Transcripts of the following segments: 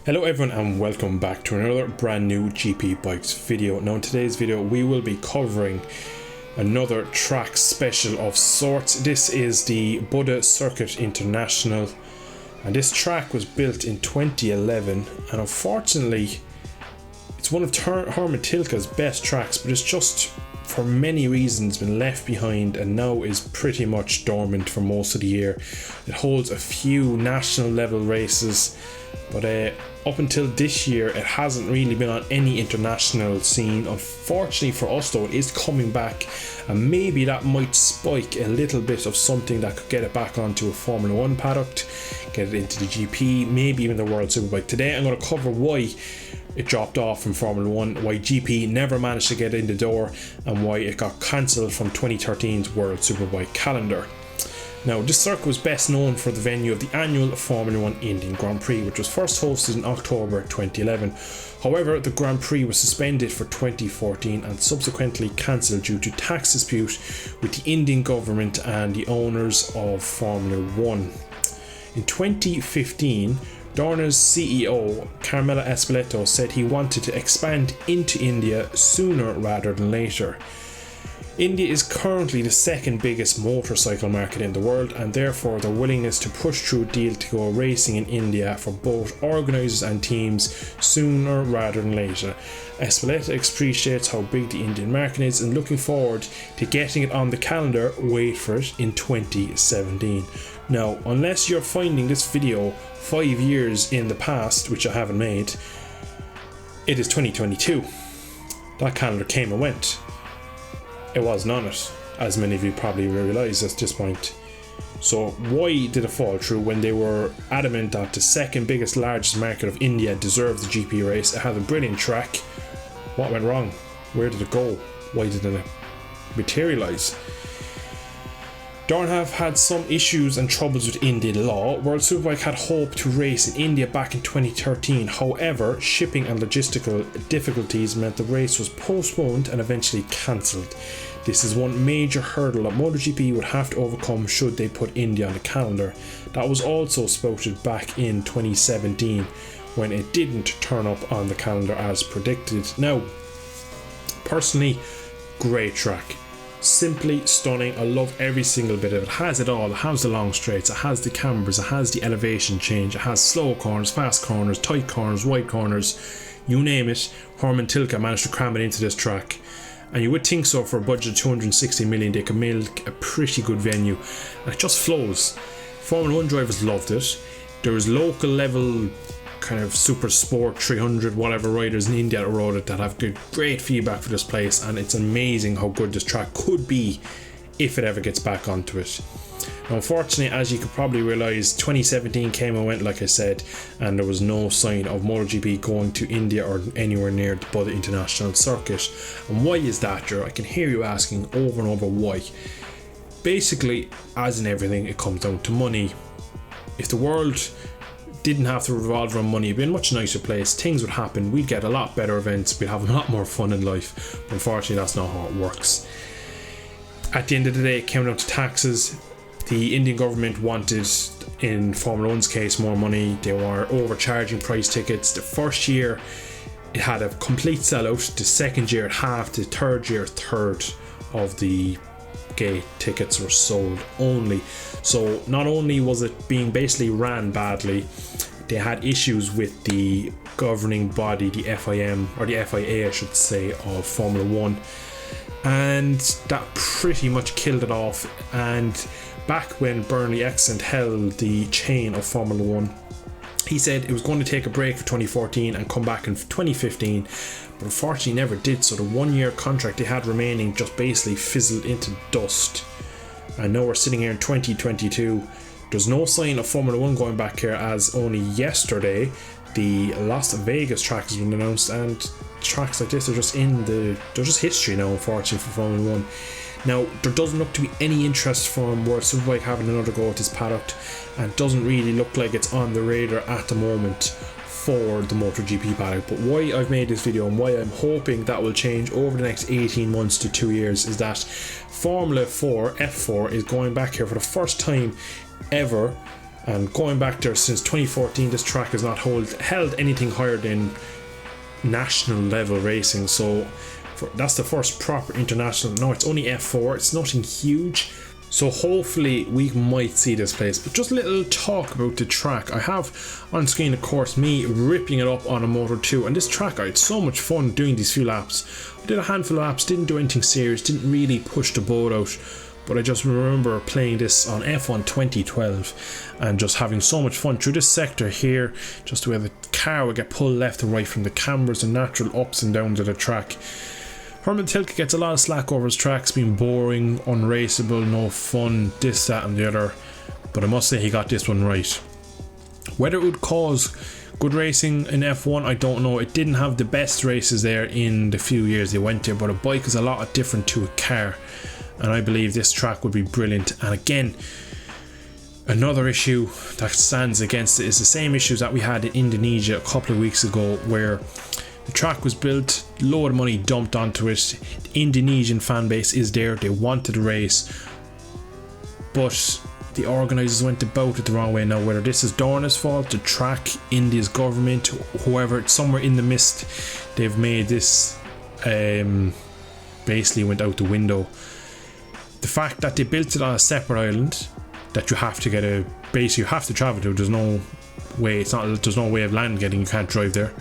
Hello everyone and welcome back to another brand new GP Bikes video. Now in today's video we will be covering another track special of sorts. This is the Buddha Circuit International and this track was built in 2011 and unfortunately it's one of Herman Tilke's best tracks, but it's just for many reasons been left behind and now is pretty much dormant for most of the year. It holds a few national level races, but up until this year it hasn't really been on any international scene. Unfortunately for us though, it is coming back and maybe that might spike a little bit of something that could get it back onto a Formula 1 paddock, get it into the GP, maybe even the World Superbike. Today I'm going to cover why it dropped off from Formula 1, why GP never managed to get in the door, and why it got cancelled from 2013's World Superbike calendar. Now, this circuit was best known for the venue of the annual Formula 1 Indian Grand Prix, which was first hosted in October 2011. However, the Grand Prix was suspended for 2014 and subsequently cancelled due to tax dispute with the Indian government and the owners of Formula 1. In 2015, Dorna's CEO, Carmelo Espelito, said he wanted to expand into India sooner rather than later. India is currently the second biggest motorcycle market in the world, and therefore their willingness to push through a deal to go racing in India for both organisers and teams sooner rather than later. Espelito appreciates how big the Indian market is and looking forward to getting it on the calendar, wait for it, in 2017. Now, unless you're finding this video 5 years in the past, which I haven't made, it is 2022. That calendar came and went. It wasn't on it, as many of you probably realise at this point. So why did it fall through when they were adamant that the second biggest, largest market of India deserved the GP race? It had a brilliant track. What went wrong? Where did it go? Why didn't it materialize? Dorn have had some issues and troubles with Indian law. World Superbike had hoped to race in India back in 2013. However, shipping and logistical difficulties meant the race was postponed and eventually cancelled. This is one major hurdle that Motogp would have to overcome should they put India on the calendar. That was also spouted back in 2017 when it didn't turn up on the calendar as predicted. Now, personally, great track. Simply stunning. I love every single bit of it. It has it all. It has the long straights, it has the cambers, it has the elevation change, it has slow corners, fast corners, tight corners, wide corners, you name it. Herman Tilke managed to cram it into this track, and you would think so for a budget of 260 million they could milk a pretty good venue, and it just flows. Formula 1 drivers loved it. There was local level kind of super sport 300 whatever riders in India that rode it that have good, great feedback for this place, and it's amazing how good this track could be if it ever gets back onto it. Now, unfortunately, as you could probably realise, 2017 came and went, like I said, and there was no sign of MotoGP going to India or anywhere near the Buddha International Circuit. And why is that, Joe? I can hear you asking over and over why. Basically, as in everything, it comes down to money. If the world didn't have to revolve around money, it'd be a much nicer place, things would happen, we'd get a lot better events, we'd have a lot more fun in life. But unfortunately, that's not how it works. At the end of the day, it came down to taxes. The Indian government wanted, in Formula 1's case, more money. They were overcharging price tickets. The first year it had a complete sellout, the second year it halved, the third year a third of the gate tickets were sold only. So not only was it being basically ran badly, they had issues with the governing body, the FIM, or the FIA I should say, of Formula 1, and that pretty much killed it off. And back when Bernie Eccleston held the chain of Formula 1, he said it was going to take a break for 2014 and come back in 2015, but unfortunately never did. So the 1 year contract they had remaining just basically fizzled into dust, and now we're sitting here in 2022. There's no sign of Formula 1 going back here, as only yesterday the Las Vegas track has been announced, and tracks like this are just they're just history now, unfortunately, for Formula 1. Now, there doesn't look to be any interest from World Superbike having another go at this paddock, and doesn't really look like it's on the radar at the moment for the MotoGP paddock. But why I've made this video and why I'm hoping that will change over the next 18 months to 2 years is that Formula 4 F4 is going back here for the first time ever And going back there since 2014, this track has not held anything higher than national level racing. So that's the first proper international. No, it's only F4, it's nothing huge. So hopefully we might see this place. But just a little talk about the track. I have on screen, of course, me ripping it up on a Moto 2. And this track, I had so much fun doing these few laps. I did a handful of laps, didn't do anything serious, didn't really push the boat out. But I just remember playing this on F1 2012 and just having so much fun through this sector here, just where the car would get pulled left and right from the cameras and natural ups and downs of the track. Herman Tilke gets a lot of slack over his tracks being boring, unraceable, no fun, this, that and the other, but I must say he got this one right. Whether it would cause good racing in F1, I don't know. It didn't have the best races there in the few years they went there, but a bike is a lot different to a car, and I believe this track would be brilliant. And again, another issue that stands against it is the same issues that we had in Indonesia a couple of weeks ago, where the track was built, load of money dumped onto it, the Indonesian fan base is there, they wanted to race, but the organisers went about it the wrong way. Now whether this is Dorna's fault, the track, India's government, whoever, somewhere in the mist they've made this basically went out the window. The fact that they built it on a separate island that you have to get basically you have to travel to, there's no way, there's no way of land getting, you can't drive there.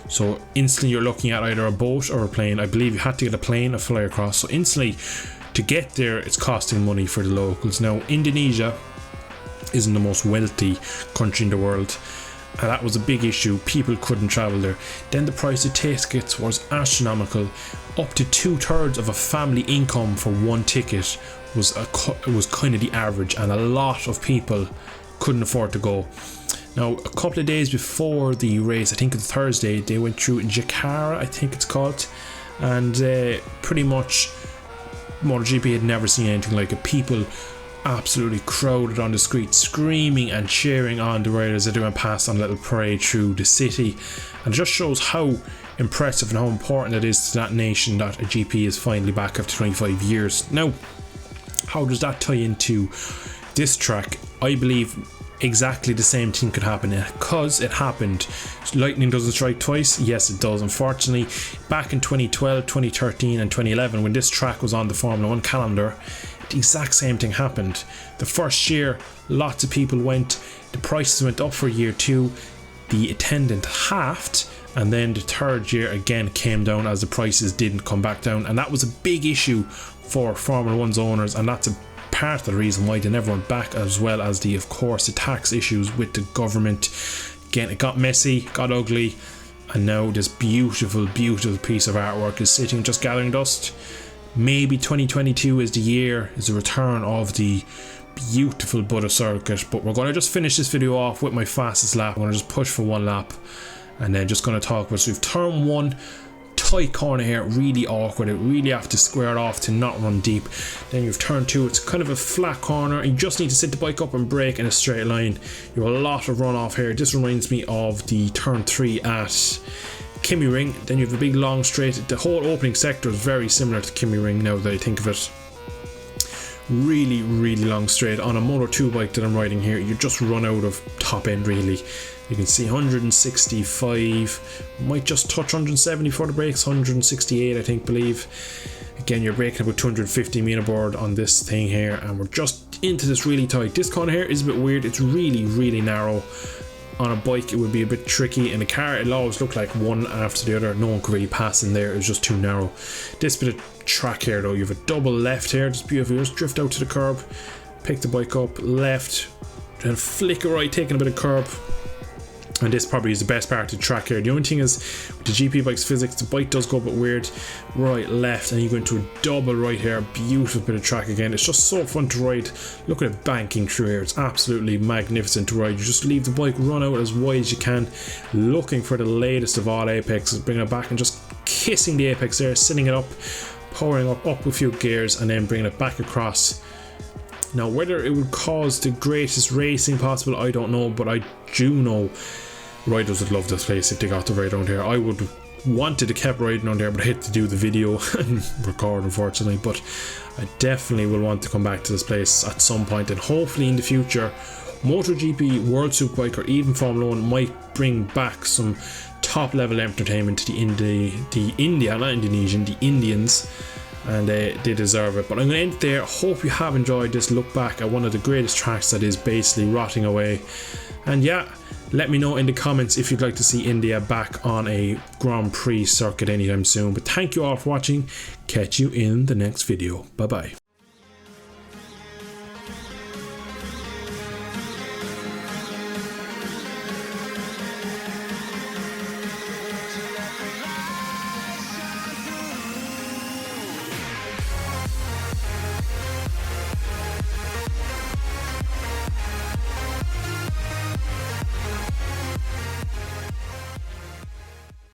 So instantly you're looking at either a boat or a plane. I believe you had to get a plane or fly across. So instantly to get there, it's costing money for the locals. Now Indonesia isn't the most wealthy country in the world, and that was a big issue. People couldn't travel there. Then the price of tickets was astronomical. Up to 2/3 of a family income for one ticket was kind of the average, and a lot of people couldn't afford to go. Now, a couple of days before the race, I think it's Thursday, they went through Jakarta, I think it's called, and pretty much Motogp had never seen anything like it. People absolutely crowded on the street, screaming and cheering on the riders as they went past on a little parade through the city, and it just shows how impressive and how important it is to that nation that a GP is finally back after 25 years. Now, how does that tie into this track? I believe exactly the same thing could happen, because it happened. Lightning doesn't strike twice. Yes, it does. Unfortunately, back in 2012, 2013 and 2011, when this track was on the Formula 1 calendar, the exact same thing happened. The first year, lots of people went, the prices went up for year 2, the attendance halved, and then the third year again came down as the prices didn't come back down, and that was a big issue for Formula 1's owners, and that's a part of the reason why they never went back, as well as of course the tax issues with the government. Again, it got messy, got ugly, and now this beautiful piece of artwork is sitting just gathering dust. Maybe 2022 is the return of the beautiful Buddha circuit, but we're going to just finish this video off with my fastest lap. I'm going to just push for one lap and then just going to talk about, so we've turn 1, tight corner here, really awkward, it really have to square it off to not run deep. Then you've turn 2, it's kind of a flat corner and you just need to sit the bike up and brake in a straight line. You have a lot of runoff here. This reminds me of the turn 3 at Kimi Ring. Then you have a big long straight. The whole opening sector is very similar to Kimi Ring now that I think of it. Really long straight on a Moto 2 bike that I'm riding here. You just run out of top end really. You can see 165, might just touch 170 for the brakes, 168 I think, believe. Again, you're braking about 250 meter board on this thing here, and we're just into this really tight. This corner here is a bit weird, it's really narrow. On a bike it would be a bit tricky, in a car it'll always look like one after the other, no one could really pass in there, it's just too narrow. This bit of track here though, you have a double left here, just beautiful, just drift out to the curb, pick the bike up, left, then flick it right, taking a bit of curb. And this probably is the best part of the track here. The only thing is, with the GP bike's physics, the bike does go a bit weird. Right, left, and you go into a double right here. Beautiful bit of track again. It's just so fun to ride. Look at it banking through here. It's absolutely magnificent to ride. You just leave the bike, run out as wide as you can, looking for the latest of all apexes, bringing it back and just kissing the apex there, sitting it up, powering up a few gears, and then bringing it back across. Now, whether it would cause the greatest racing possible, I don't know, but I do know riders would love this place if they got to ride around here. I would wanted to keep riding on there, but I had to do the video and record, unfortunately. But I definitely will want to come back to this place at some point, and hopefully in the future MotoGP, World Superbike, or even Formula 1 might bring back some top level entertainment to the Indians, and they deserve it. But I'm going to end it there. Hope you have enjoyed this look back at one of the greatest tracks that is basically rotting away. And yeah, let me know in the comments if you'd like to see India back on a Grand Prix circuit anytime soon. But thank you all for watching. Catch you in the next video. Bye bye.